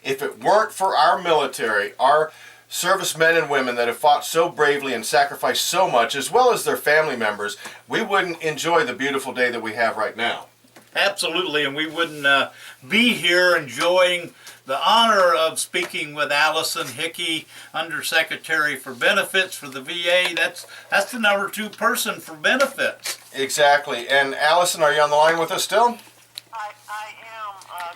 if it weren't for our military, our servicemen and women that have fought so bravely and sacrificed so much, as well as their family members, we wouldn't enjoy the beautiful day that we have right now. Absolutely, and we wouldn't be here enjoying the honor of speaking with Allison Hickey, Undersecretary for Benefits for the VA. That's the number 2 person for benefits. Exactly. And Allison, are you on the line with us still? I am,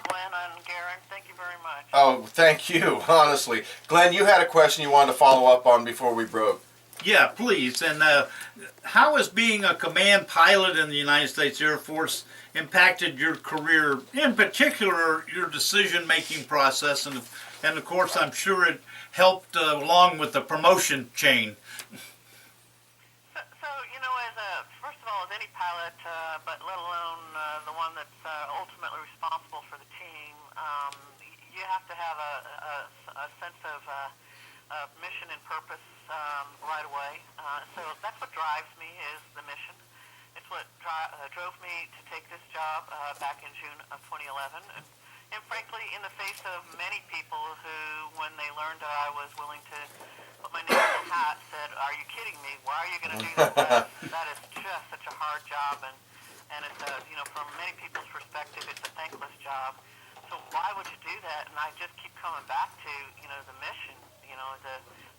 Glenn and Garen. Thank you very much. Oh, thank you, honestly. Glenn, you had a question you wanted to follow up on before we broke. Yeah, please. And how has being a command pilot in the United States Air Force impacted your career, in particular your decision-making process, and of course I'm sure it helped along with the promotion chain? So first of all, as any pilot, but let alone the one that's ultimately responsible for the team, you have to have a sense of mission and purpose right away. So that's what drives me, is the mission. It's what drove me to take this job back in June of 2011. And frankly, in the face of many people who, when they learned that I was willing to put my name in the hat, said, "Are you kidding me? Why are you going to do that?" That is just such a hard job, and it's from many people's perspective, it's a thankless job. So why would you do that? And I just keep coming back to the mission.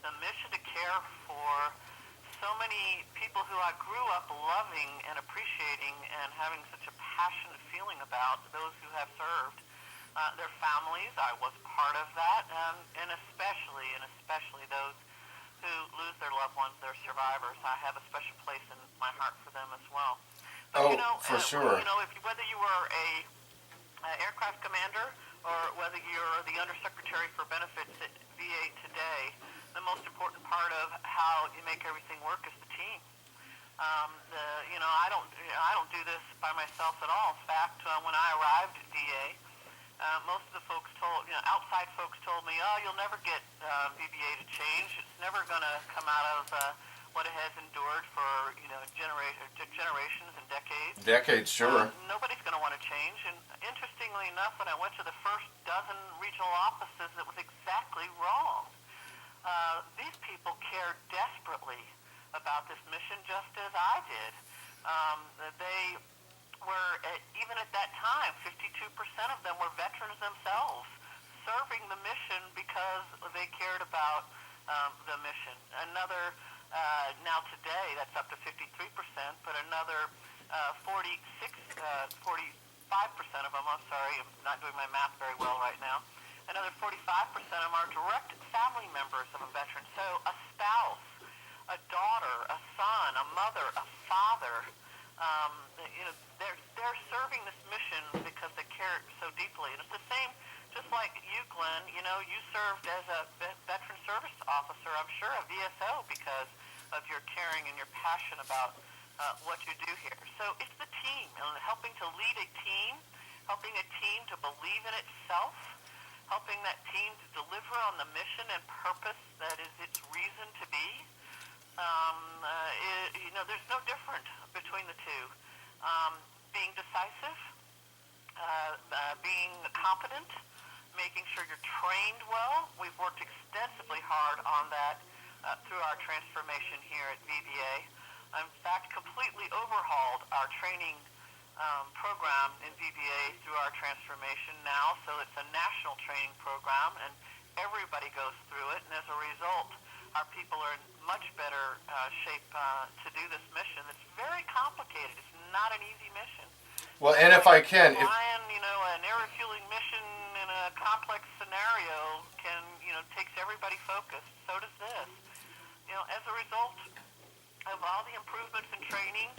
The mission to care for so many people who I grew up loving and appreciating and having such a passionate feeling about, those who have served, their families. I was part of that, and especially those who lose their loved ones, their survivors. I have a special place in my heart for them as well. But, for sure. Whether you were a aircraft commander or whether you're the Undersecretary for Benefits at VA today, the most important part of how you make everything work is the team. I don't do this by myself at all. In fact, when I arrived at VA, most of the folks outside folks told me, "Oh, you'll never get VBA to change. It's never going to come out of what it has endured for generations and decades. Decades, sure. Nobody's going to want to change." And interestingly enough, when I went to the first dozen regional offices, it was exactly wrong. These people cared desperately about this mission, just as I did. They were, even at that time, 52% of them were veterans themselves, serving the mission because they cared about the mission. Now today, that's up to 53%, but another 45% of them, I'm sorry, I'm not doing my math very well right now, another 45% of them are direct family members of a veteran. So a spouse, a daughter, a son, a mother, a father, they're serving this mission because they care so deeply. And it's the same, just like you, Glenn, you served as a veteran service officer, I'm sure, a VSO, because of your caring and your passion about what you do here. So it's the team, and helping to lead a team, helping a team to believe in itself, helping that team to deliver on the mission and purpose that is its reason to be. There's no different between the two. Being decisive, being competent, making sure you're trained well. We've worked extensively hard on that through our transformation here at VBA. In fact, completely overhauled our training program in VBA through our transformation now, so it's a national training program, and everybody goes through it, and as a result, our people are in much better shape to do this mission. It's very complicated. It's not an easy mission. Well, and if I can... Flying, an air refueling mission in a complex scenario takes everybody focused. So does this. As a result of all the improvements in training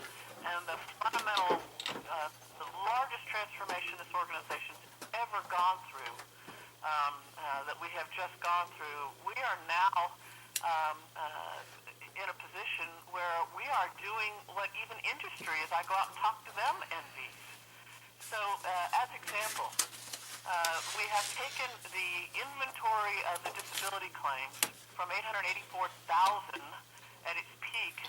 and the fundamental, the largest transformation this organization's ever gone through, that we have just gone through, we are now in a position where we are doing what even industry, as I go out and talk to them, envies. So, as example, we have taken the inventory of the disability claims from 884,000 at its peak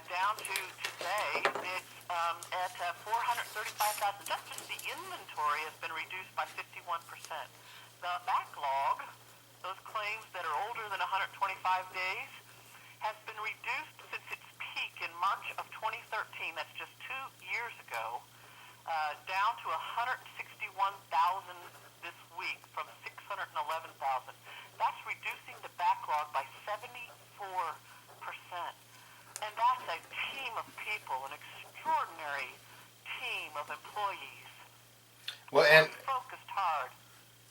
down to today. It's at 435,000. Just the inventory has been reduced by 51%. the backlog, those claims that are older than 125 days, has been reduced since its peak in March of 2013, that's just 2 years ago, down to 161,000 this week from 611,000. That's reducing the backlog by 74%. And that's a team of people, an extraordinary team of employees. Well, and focused hard,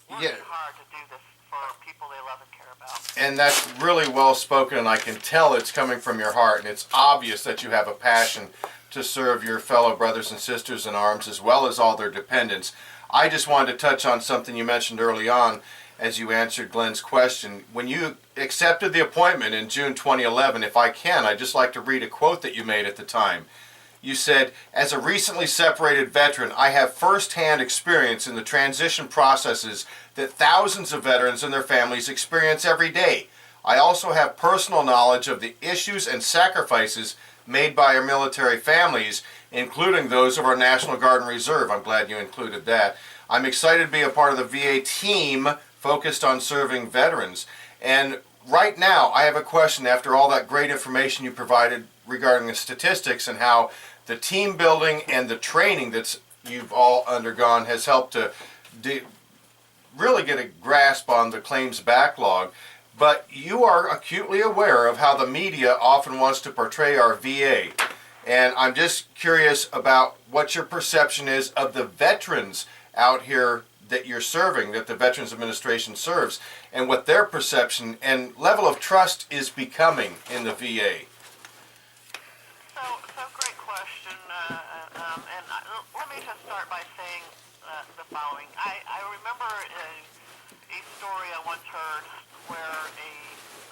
working hard to do this for people they love and care about. And that's really well spoken, and I can tell it's coming from your heart, and it's obvious that you have a passion to serve your fellow brothers and sisters in arms as well as all their dependents. I just wanted to touch on something you mentioned early on as you answered Glenn's question. When you accepted the appointment in June 2011, if I can, I'd just like to read a quote that you made at the time. You said, "As a recently separated veteran, I have firsthand experience in the transition processes that thousands of veterans and their families experience every day. I also have personal knowledge of the issues and sacrifices made by our military families, including those of our National Guard and Reserve." I'm glad you included that. "I'm excited to be a part of the VA team focused on serving veterans." And right now, I have a question after all that great information you provided regarding the statistics and how the team building and the training that you've all undergone has helped to really get a grasp on the claims backlog. But you are acutely aware of how the media often wants to portray our VA. And I'm just curious about what your perception is of the veterans out here that you're serving, that the Veterans Administration serves, and what their perception and level of trust is becoming in the VA. So great question. Let me just start by saying the following. I remember a story I once heard where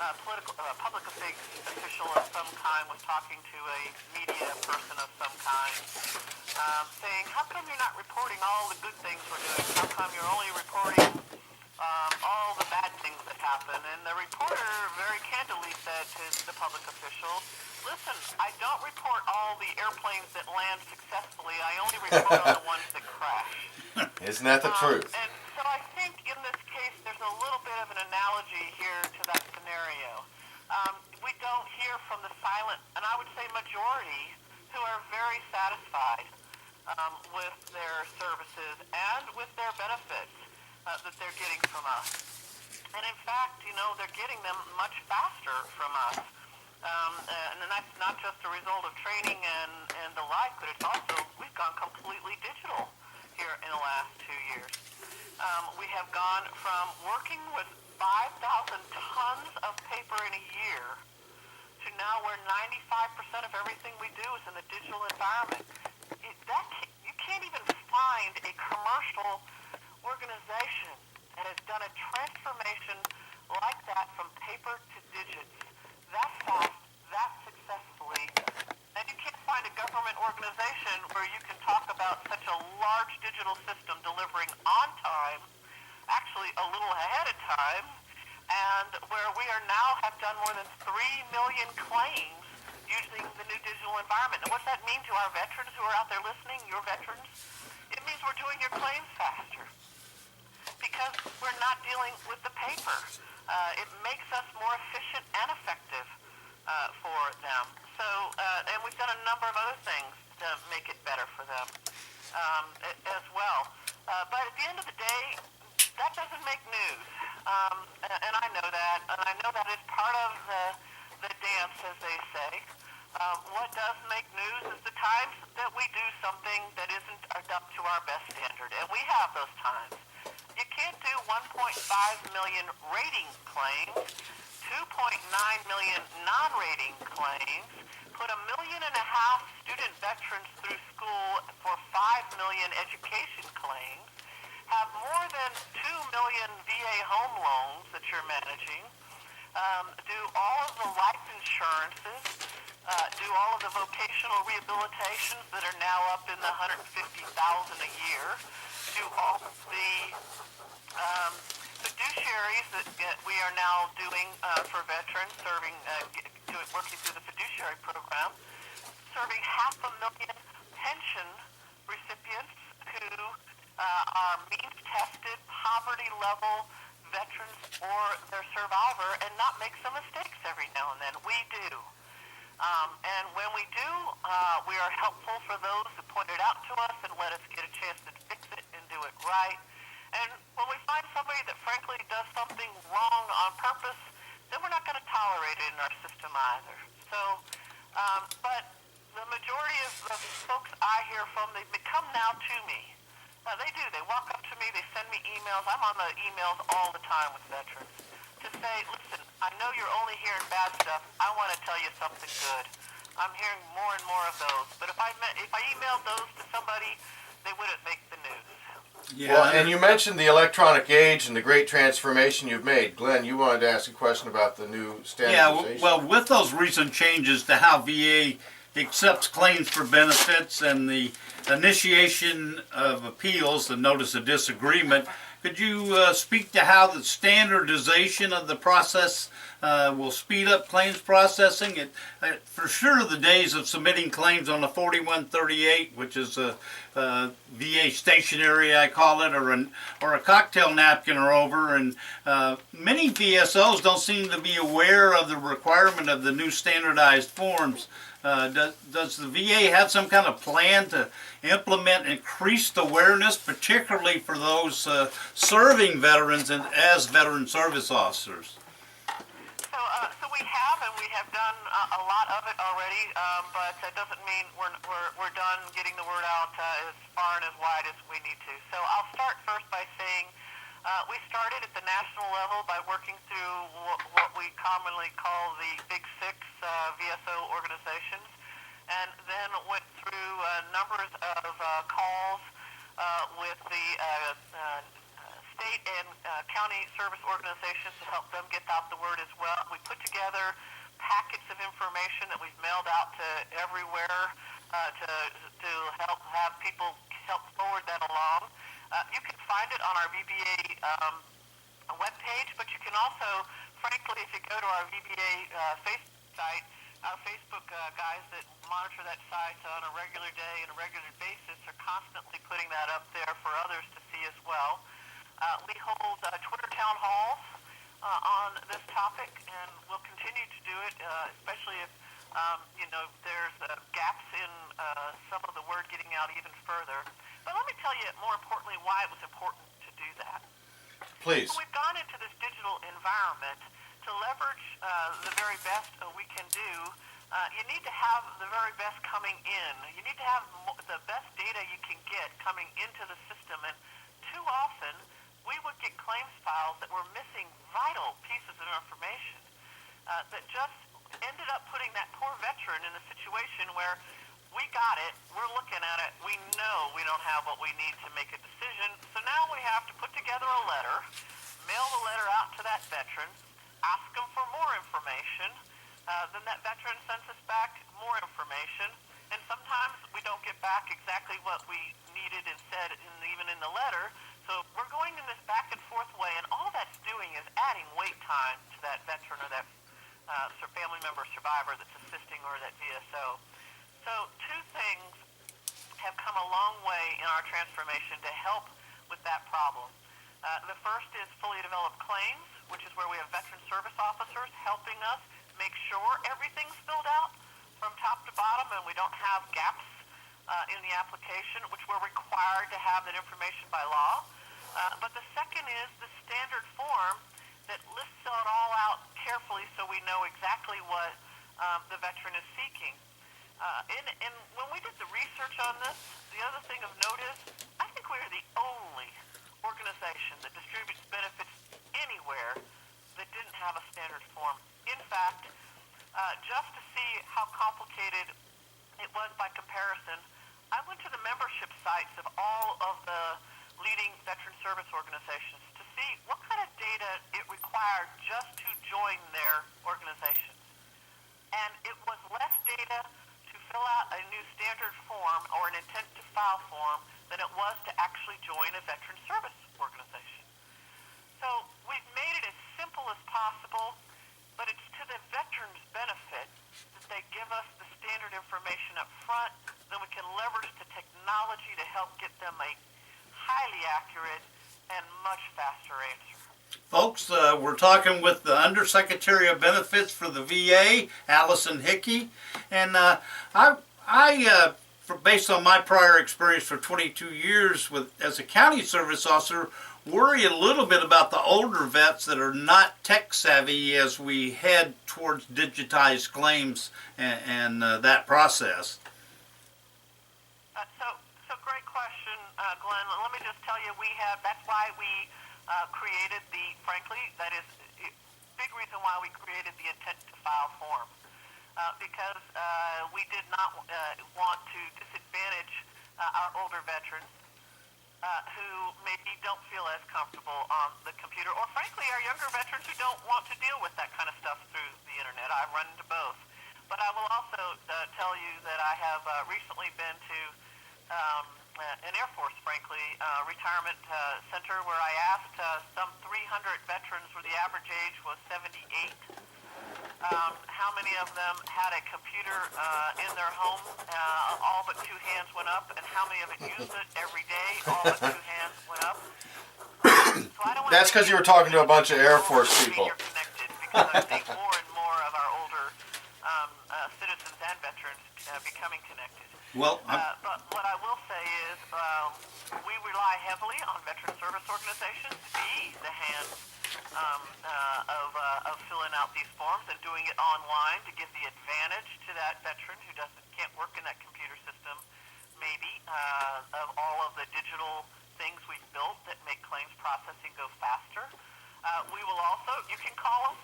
a public official of some kind was talking to a media person of some kind, saying, "How come you're not reporting all the good things we're doing? How come you're only reporting all the bad things that happen?" And the reporter very candidly said to the public official, "Listen, I don't report all the airplanes that land successfully. I only report on the ones that crash." Isn't that the truth? And so I think in this case there's a little bit of an analogy here to that scenario. We don't hear from the silent, and I would say majority, who are very satisfied with their services and with their benefits that they're getting from us. And in fact, they're getting them much faster from us. And that's not just a result of training and the like, but it's also, we've gone completely digital here in the last 2 years. We have gone from working with 5,000 tons of paper in a year to now where 95% of everything we do is in the digital environment. You can't even find a commercial organization that has done a transformation like that from paper to digits that fast, that successfully. And you can't find a government organization where you can talk about such a large digital system delivering on time, actually a little ahead of time, and where we are now have done more than 3 million claims using the new digital environment. And what does that mean to our veterans who are out there listening, your veterans? It means we're doing your claims faster because we're not dealing with the paper. It makes us more efficient and effective for them. So, and we've done a number of other things to make it better for them as well. But at the end of the day, that doesn't make news. And I know that. And I know that is part of the dance, as they say. What does make news is the times that we do something that isn't up to our best standard. And we have those times. You can't do 1.5 million rating claims, 2.9 million non-rating claims, put 1.5 million student veterans through school for 5 million education claims, have more than 2 million VA home loans that you're managing, do all of the life insurances, do all of the vocational rehabilitations that are now up in the $150,000 a year, do all of the fiduciaries that we are now doing for veterans, working through the fiduciary program, serving 500,000 pension recipients who are means-tested, poverty-level veterans or their survivor and not make some mistakes every now and then. We do. And when we do, we are helpful for those who point it out to us and let us get a chance to fix it and do it right. And when we find somebody that frankly does something wrong on purpose, then we're not going to tolerate it in our system either. So, but the majority of the folks I hear from, they come now to me. They do. They walk up to me. They send me emails. I'm on the emails all the time with veterans to say, listen, I know you're only hearing bad stuff. I want to tell you something good. I'm hearing more and more of those. But if I emailed those to somebody, they wouldn't make the news. Yeah. Well, and you mentioned the electronic age and the great transformation you've made. Glenn, you wanted to ask a question about the new standardization. Yeah, well, with those recent changes to how VA accepts claims for benefits and the initiation of appeals, the notice of disagreement, could you speak to how the standardization of the process will speed up claims processing? For sure, the days of submitting claims on a 4138, which is a VA stationery, I call it, or a cocktail napkin, are over, and many VSOs don't seem to be aware of the requirement of the new standardized forms. Does the VA have some kind of plan to implement increased awareness, particularly for those serving veterans and as veteran service officers? So we have, and we have done a lot of it already, but that doesn't mean we're done getting the word out as far and as wide as we need to. So I'll start first by saying we started at the national level by working through what we commonly call the Big Six VSO organizations, and then went through numbers of calls with the state and county service organizations to help them get out the word as well. We put together packets of information that we've mailed out to everywhere to help have people help forward that along. You can find it on our VBA webpage, but you can also, frankly, if you go to our VBA Facebook site, our Facebook guys that monitor that site on a regular day and a regular basis are constantly putting that up there for others to see as well. We hold Twitter town halls on this topic, and we'll continue to do it, especially if there's gaps in some of the word getting out even further. But let me tell you, more importantly, why it was important to do that. Please. So we've gone into this digital environment to leverage the very best we can do. You need to have the very best coming in. You need to have the best data you can get coming into the system. And too often, we would get claims files that were missing vital pieces of information that just ended up putting that poor veteran in a situation where we got it, we're looking at it, we know we don't have what we need to make a decision, so now we have to put together a letter, mail the letter out to that veteran, ask them for more information, then that veteran sends us back more information, and sometimes we don't get back exactly what we needed and said even in the letter, so we're going in this back and forth way, and all that's doing is adding wait time to that veteran or that family member survivor that's assisting or that VSO. So two things have come a long way in our transformation to help with that problem. The first is fully developed claims, which is where we have veteran service officers helping us make sure everything's filled out from top to bottom and we don't have gaps in the application, which we're required to have that information by law. But the second is the standard form that lists it all out carefully so we know exactly what the veteran is seeking. And when we did the research on this, the other thing of note is I think we're the only organization that distributes benefits anywhere that didn't have a standard form. In fact, just to see how complicated it was by comparison, I went to the membership sites of all of the leading veteran service organizations to see what kind of data it required just to join their organizations. And it was less data to fill out a new standard form or an intent to file form than it was to actually join a veteran service organization. So we've made it as simple as possible, but it's to the veterans' benefit that they give us the standard information up front, then we can leverage the technology to help get them a highly Folks, we're talking with the Undersecretary of Benefits for the VA, Allison Hickey, and based on my prior experience for 22 years as a county service officer, worry a little bit about the older vets that are not tech savvy as we head towards digitized claims and that process. So great question, Glenn. Let me just tell you, that's why we created that is a big reason why we created the intent to file form. Because we did not want to disadvantage our older veterans who maybe don't feel as comfortable on the computer, or frankly our younger veterans who don't want to deal with that kind of stuff through the internet. I run into both. But I will also tell you that I have recently been to an Air Force, retirement center where I asked some 300 veterans where the average age was 78, how many of them had a computer in their home, all but two hands went up, and how many of them used it every day, all but two hands went up. So I don't That's because you were talking to a bunch of Air Force people. You're connected, because I think more and more of our older citizens and veterans becoming connected. Well, but what I will say is we rely heavily on veteran service organizations to be the hands of filling out these forms and doing it online to give the advantage to that veteran who can't work in that computer system, maybe, of all of the digital things we've built that make claims processing go faster. We will also, you can call us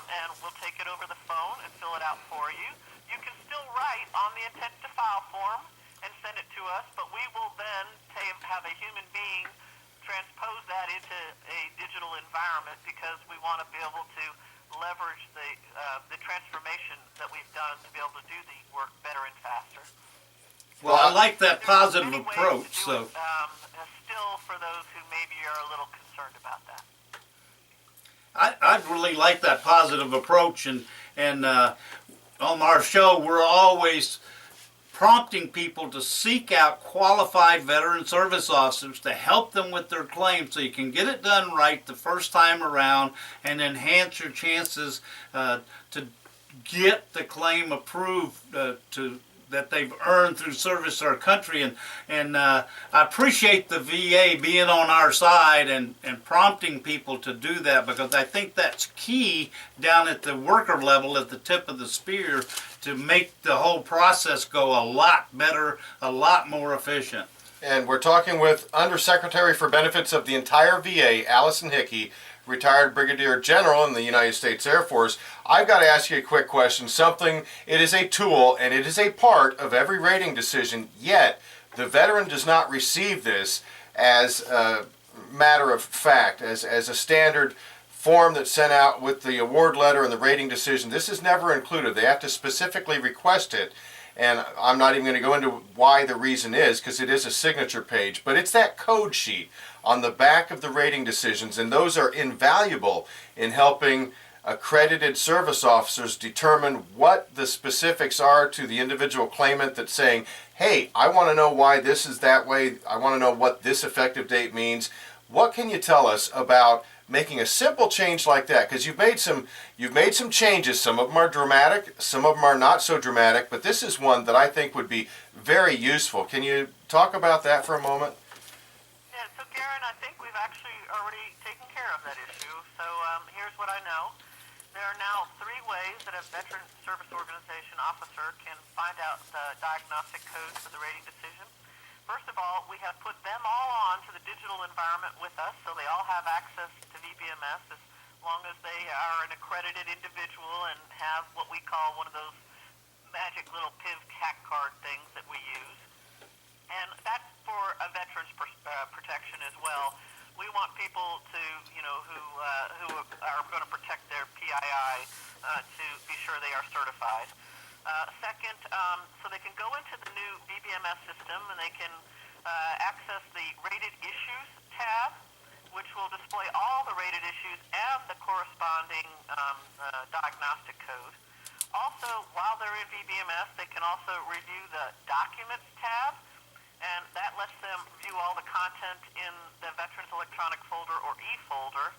and we'll take it over the phone and fill it out for you. You can still write on the intent to file form and send it to us, but we will then have a human being transpose that into a digital environment because we want to be able to leverage the transformation that we've done to be able to do the work better and faster. well, I like that positive Many ways approach. to do So, still for those who maybe are a little concerned about that. I really like that positive approach, and on our show, we're always prompting people to seek out qualified veteran service officers to help them with their claim so you can get it done right the first time around and enhance your chances to get the claim approved that they've earned through service to our country. And I appreciate the VA being on our side and prompting people to do that, because I think that's key down at the worker level, at the tip of the spear, to make the whole process go a lot better, a lot more efficient. And we're talking with Undersecretary for Benefits of the entire VA, Allison Hickey, retired Brigadier General in the United States Air Force. I've got to ask you a quick question. It is a tool and it is a part of every rating decision, yet the veteran does not receive this as a matter of fact, as a standard form that's sent out with the award letter and the rating decision. This is never included. They have to specifically request it. And I'm not even going to go into why the reason is, because it is a signature page, but it's that code sheet on the back of the rating decisions, and those are invaluable in helping accredited service officers determine what the specifics are to the individual claimant that's saying, hey, I want to know why this is that way, I want to know what this effective date means. What can you tell us about making a simple change like that? Because you've made some changes. Some of them are dramatic, some of them are not so dramatic, but this is one that I think would be very useful. Can you talk about that for a moment? Yeah, so Garen, I think we've actually already taken care of that issue. So here's what I know. There are now 3 ways that a veteran service organization officer can find out the diagnostic codes for the rating decision. First of all, we have put them all on to the digital environment with us, so they all have access to VBMS as long as they are an accredited individual and have what we call one of those magic little PIV-CAC card things that we use. And that's for a veteran's protection as well. We want people to, who are going to protect their PII to be sure they are certified. Second, so they can go into the new VBMS system and they can access the rated issues tab, which will display all the rated issues and the corresponding diagnostic code. Also, while they're in VBMS, they can also review the documents tab, and that lets them view all the content in the Veterans Electronic Folder or e-folder.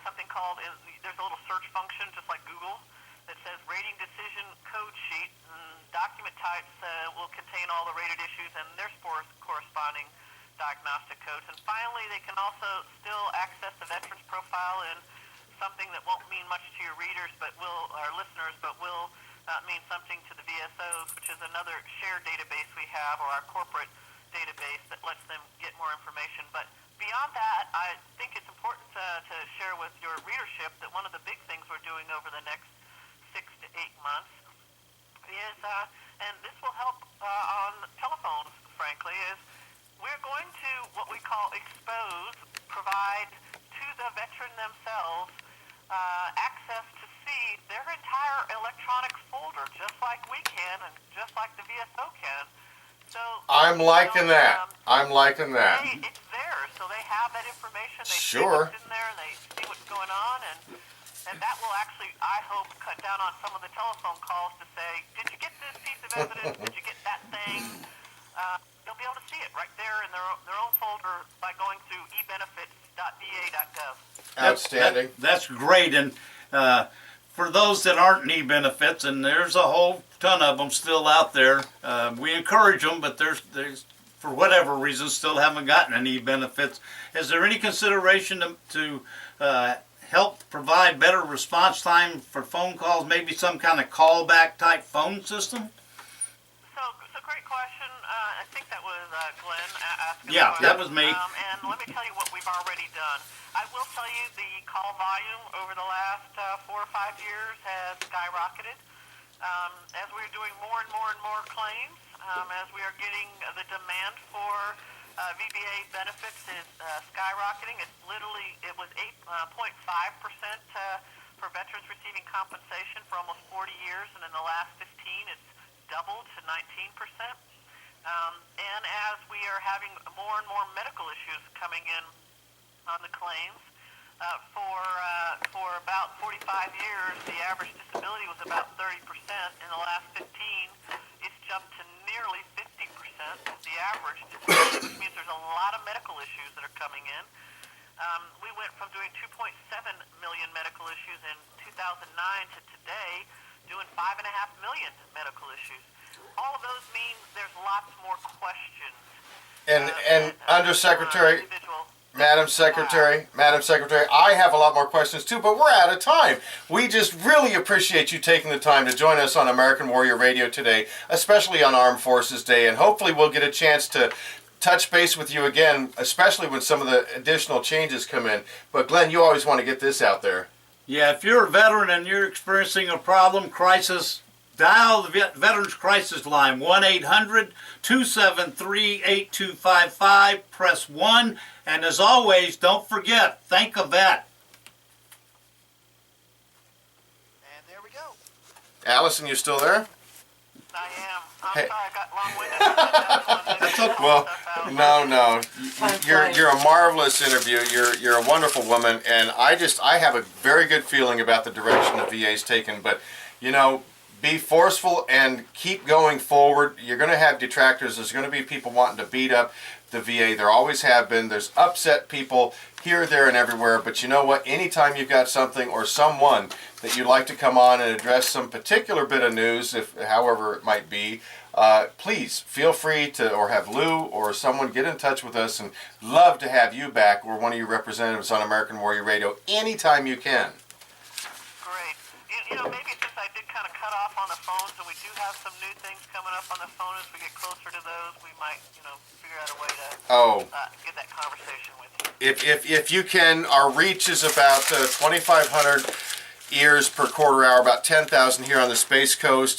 something called, there's a little search function, just like Google, that says rating decision code sheet. And document types will contain all the rated issues and their corresponding diagnostic codes. And finally, they can also still access the veteran's profile in something that won't mean much to your readers, but our listeners, but will mean something to the VSOs, which is another shared database we have, or our corporate database that lets them get more information. But beyond that, I think it's important to share with your readership that one of the big things we're doing over the next 6 to 8 months is, and this will help on telephones, frankly, is we're going to what we call provide to the veteran themselves access to see their entire electronic folder, just like we can and just like the VSO can. So I'm liking that. I'm liking that. It's theirs, so they have that information. They Sure. see what's in there, and they see what's going on, and that will actually, I hope, cut down on some of the telephone calls to say, did you get this piece of evidence? Did you get that thing? They'll be able to see it right there in their own folder by going through ebenefits.va.gov. Outstanding. That's great. And for those that aren't in e-benefits, and there's a whole ton of them still out there, we encourage them, but there's for whatever reason still haven't gotten any e-benefits. Is there any consideration to help provide better response time for phone calls, maybe some kind of callback type phone system? So it's a great question. I think that was Glenn asking. Yeah, about that was me. And let me tell you what we've already done. I will tell you the call volume over the last 4 or 5 years has skyrocketed. As we're doing more and more and more claims, as we are getting the demand for VBA benefits is skyrocketing. It was 8.5% for veterans receiving compensation for almost 40 years, and in the last 15, it's doubled to 19%. And as we are having more and more medical issues coming in on the claims, for about 45 years, the average disability was about 30%. In the last 15, it's jumped to nearly 50%, the average disability, which means there's a lot of medical issues that are coming in. We went from doing 2.7 million medical issues in 2009 to today doing 5.5 million medical issues. All of those mean there's lots more questions. And Undersecretary, Madam Secretary, I have a lot more questions too, but we're out of time. We just really appreciate you taking the time to join us on American Warrior Radio today, especially on Armed Forces Day, and hopefully we'll get a chance to touch base with you again, especially when some of the additional changes come in. But Glenn, you always want to get this out there. Yeah, if you're a veteran and you're experiencing a problem, crisis, dial the Veterans Crisis Line, 1-800-273-8255, press 1, and as always, don't forget, thank a vet. And there we go. Allison, you still there? I am. I'm Hey. sorry, I got long-winded. That's okay. Well, no. You're a marvelous interview. You're a wonderful woman, and I have a very good feeling about the direction the VA's taken. But be forceful and keep going forward. You're going to have detractors. There's going to be people wanting to beat up the VA. There always have been. There's upset people here, there, and everywhere. But you know what? Anytime you've got something or someone that you'd like to come on and address some particular bit of news, however it might be, please feel free to, or have Lou or someone get in touch with us, and love to have you back or one of your representatives on American Warrior Radio anytime you can. Great. Maybe since I did kind of cut off on the phones, and we do have some new things coming up on the phone as we get closer to those, we might, figure out a way to get that conversation with you. If you can, our reach is about 2,500 ears per quarter hour, about 10,000 here on the Space Coast.